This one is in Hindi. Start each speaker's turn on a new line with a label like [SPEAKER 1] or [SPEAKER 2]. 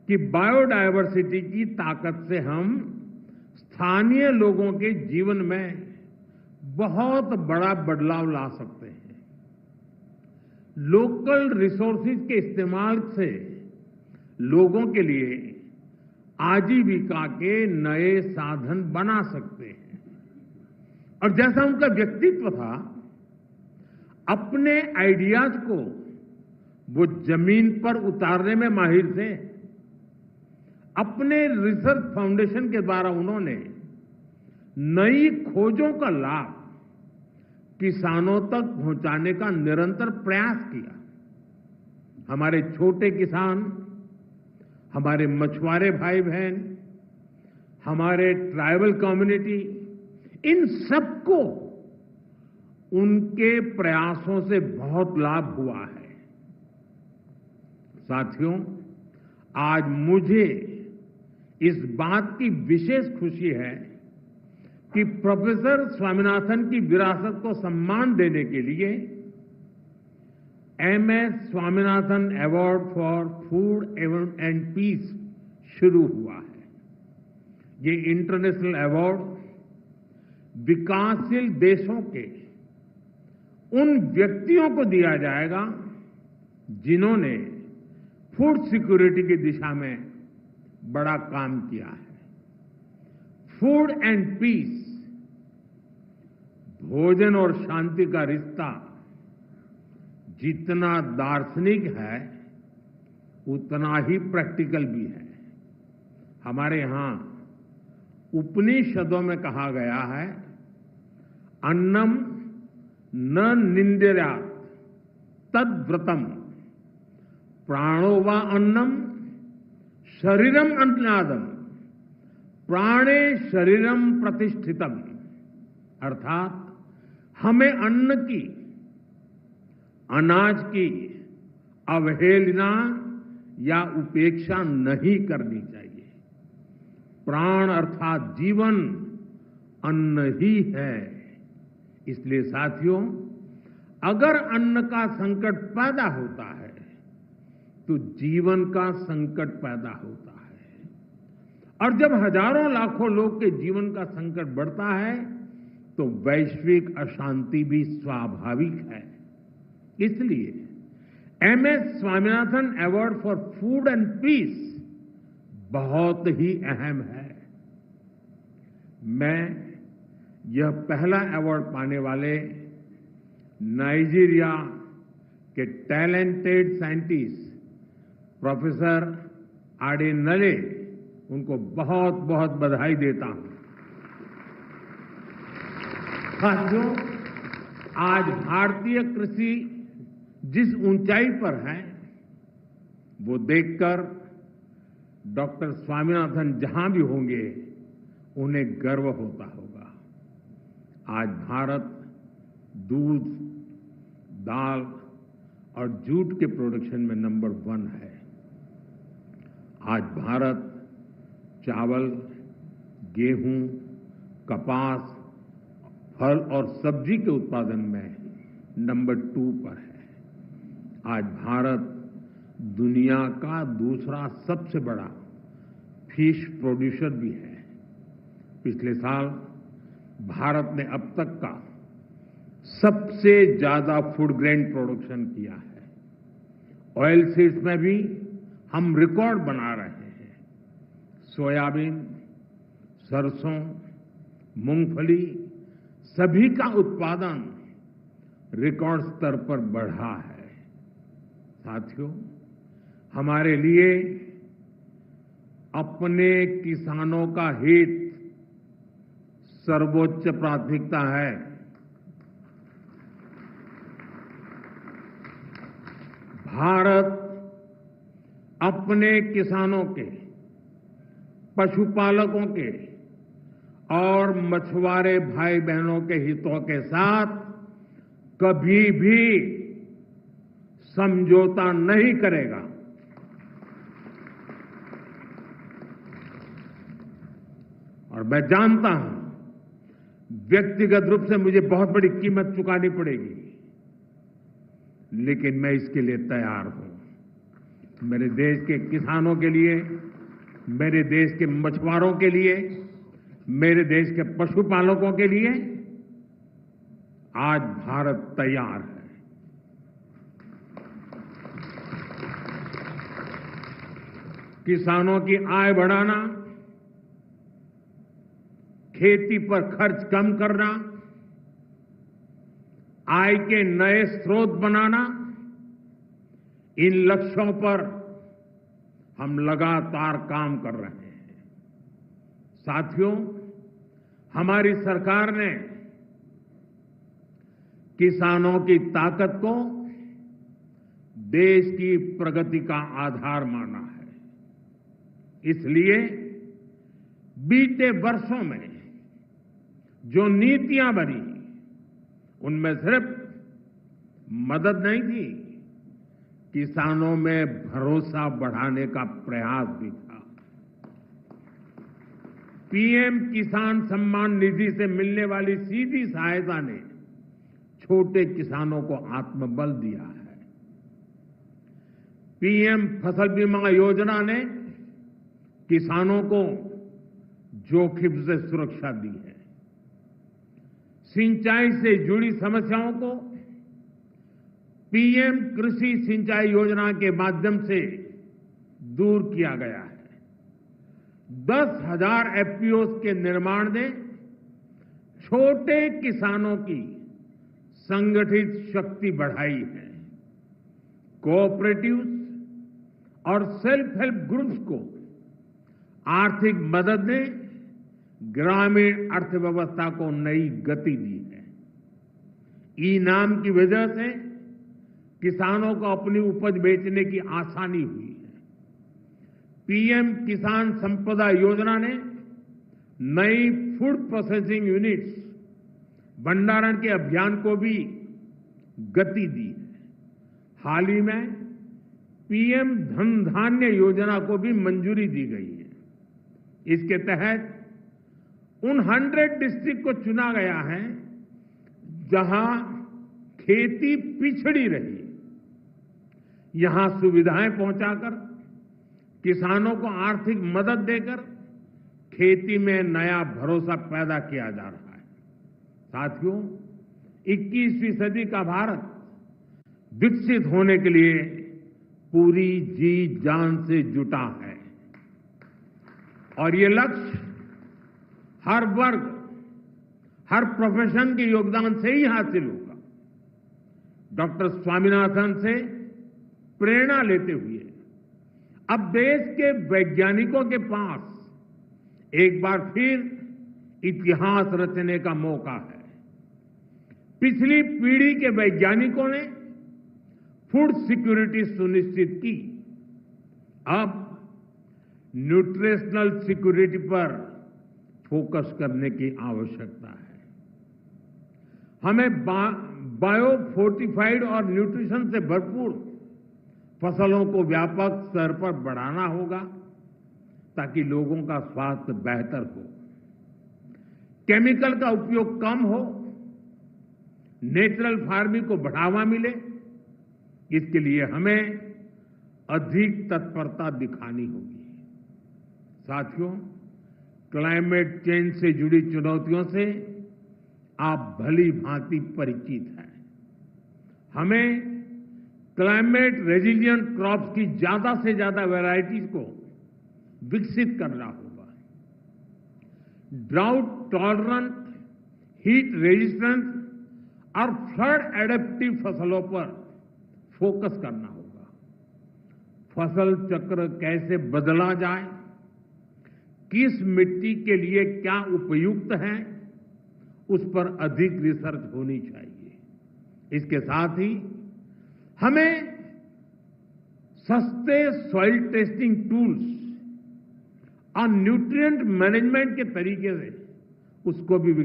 [SPEAKER 1] कि बायोडायवर्सिटी की ताकत से हम स्थानीय लोगों के जीवन में बहुत बड़ा बदलाव ला सकते हैं। लोकल रिसोर्सेज के इस्तेमाल से लोगों के लिए आजीविका के नए साधन बना सकते हैं। और जैसा उनका व्यक्तित्व था, अपने आइडियाज को वो जमीन पर उतारने में माहिर थे। अपने रिसर्च फाउंडेशन के द्वारा उन्होंने नई खोजों का लाभ किसानों तक पहुंचाने का निरंतर प्रयास किया। हमारे छोटे किसान, हमारे मछुआरे भाई बहन, हमारे ट्राइबल कम्युनिटी, इन सबको उनके प्रयासों से बहुत लाभ हुआ है। साथियों, आज मुझे इस बात की विशेष खुशी है कि प्रोफेसर स्वामीनाथन की विरासत को सम्मान देने के लिए MS Swaminathan award for food and peace शुरू हुआ है। ये इंटरनेशनल अवार्ड विकासशील देशों के उन व्यक्तियों को दिया जाएगा जिन्होंने फूड सिक्योरिटी की दिशा में बड़ा काम किया है। फूड एंड पीस, भोजन और शांति का रिश्ता जितना दार्शनिक है उतना ही प्रैक्टिकल भी है। हमारे यहां उपनिषदों में कहा गया है, अन्नम न निंद्यात् तद व्रतम, प्राणो वा अन्नम शरीरम अन्नादम, प्राणे शरीरम प्रतिष्ठितम। अर्थात हमें अन्न की, अनाज की अवहेलना या उपेक्षा नहीं करनी चाहिए। प्राण अर्थात जीवन अन्न ही है। इसलिए साथियों, अगर अन्न का संकट पैदा होता है तो जीवन का संकट पैदा होता है। और जब हजारों लाखों लोग के जीवन का संकट बढ़ता है तो वैश्विक अशांति भी स्वाभाविक है। इसलिए MS Swaminathan award for food and peace बहुत ही अहम है। मैं यह पहला अवार्ड पाने वाले नाइजीरिया के टैलेंटेड साइंटिस्ट प्रोफेसर आडेनले, उनको बहुत बहुत बधाई देता हूं। साथियों, आज भारतीय कृषि जिस ऊंचाई पर है वो देखकर डॉक्टर स्वामीनाथन जहां भी होंगे उन्हें गर्व होता होगा। आज भारत दूध, दाल और जूट के प्रोडक्शन में नंबर 1 है। आज भारत चावल, गेहूं, कपास, फल और सब्जी के उत्पादन में नंबर 2 पर है। आज भारत दुनिया का दूसरा सबसे बड़ा फिश प्रोड्यूसर भी है। पिछले साल भारत ने अब तक का सबसे ज्यादा फूड ग्रेन प्रोडक्शन किया है। ऑयल सीड्स में भी हम रिकॉर्ड बना रहे हैं। सोयाबीन, सरसों, मूंगफली, सभी का उत्पादन रिकॉर्ड स्तर पर बढ़ा है। साथियों, हमारे लिए अपने किसानों का हित सर्वोच्च प्राथमिकता है। भारत अपने किसानों के, पशुपालकों के और मछुआरे भाई बहनों के हितों के साथ कभी भी समझौता नहीं करेगा। और मैं जानता हूं व्यक्तिगत रूप से मुझे बहुत बड़ी कीमत चुकानी पड़ेगी, लेकिन मैं इसके लिए तैयार हूं। मेरे देश के किसानों के लिए, मेरे देश के मछुआरों के लिए, मेरे देश के पशुपालकों के लिए आज भारत तैयार है। किसानों की आय बढ़ाना, खेती पर खर्च कम करना, आय के नए स्रोत बनाना, इन लक्ष्यों पर हम लगातार काम कर रहे हैं। साथियों, हमारी सरकार ने किसानों की ताकत को देश की प्रगति का आधार माना है। इसलिए बीते वर्षों में जो नीतियां बनी, उनमें सिर्फ मदद नहीं थी, किसानों में भरोसा बढ़ाने का प्रयास भी था। पीएम किसान सम्मान निधि से मिलने वाली सीधी सहायता ने छोटे किसानों को आत्मबल दिया है। पीएम फसल बीमा योजना ने किसानों को जोखिम से सुरक्षा दी है। सिंचाई से जुड़ी समस्याओं को पीएम कृषि सिंचाई योजना के माध्यम से दूर किया गया है। 10,000 एफपीओ के निर्माण ने छोटे किसानों की संगठित शक्ति बढ़ाई है। कोऑपरेटिव्स और सेल्फ हेल्प ग्रुप्स को आर्थिक मदद ने ग्रामीण अर्थव्यवस्था को नई गति दी है। ई-नाम की वजह से किसानों को अपनी उपज बेचने की आसानी हुई है। पीएम किसान संपदा योजना ने नई फूड प्रोसेसिंग यूनिट्स, भंडारण के अभियान को भी गति दी है। हाल ही में पीएम धन धान्य योजना को भी मंजूरी दी गई है। इसके तहत उन 100 डिस्ट्रिक्ट को चुना गया है जहां खेती पिछड़ी रही। यहां सुविधाएं पहुंचाकर, किसानों को आर्थिक मदद देकर खेती में नया भरोसा पैदा किया जा रहा है। साथियों, 21वीं सदी का भारत विकसित होने के लिए पूरी जी जान से जुटा है और ये लक्ष्य हर वर्ग, हर प्रोफेशन के योगदान से ही हासिल होगा। डॉक्टर स्वामीनाथन से प्रेरणा लेते हुए अब देश के वैज्ञानिकों के पास एक बार फिर इतिहास रचने का मौका है। पिछली पीढ़ी के वैज्ञानिकों ने फूड सिक्योरिटी सुनिश्चित की। अब न्यूट्रिशनल सिक्योरिटी पर फोकस करने की आवश्यकता है। हमें बायो फोर्टिफाइड और न्यूट्रिशन से भरपूर फसलों को व्यापक स्तर पर बढ़ाना होगा ताकि लोगों का स्वास्थ्य बेहतर हो, केमिकल का उपयोग कम हो, नेचुरल फार्मिंग को बढ़ावा मिले। इसके लिए हमें अधिक तत्परता दिखानी होगी। साथियों, क्लाइमेट चेंज से जुड़ी चुनौतियों से आप भली भांति परिचित हैं। हमें क्लाइमेट रेजिलिएंट क्रॉप्स की ज्यादा से ज्यादा वैरायटीज को विकसित करना होगा। ड्राउट टॉलरेंट, हीट रेजिस्टेंट और फ्लड एडेप्टिव फसलों पर फोकस करना होगा। फसल चक्र कैसे बदला जाए, किस मिट्टी के लिए क्या उपयुक्त है, उस पर अधिक रिसर्च होनी चाहिए। इसके साथ ही हमें सस्ते सॉइल टेस्टिंग टूल्स और न्यूट्रिएंट मैनेजमेंट के तरीके से उसको भी विकसित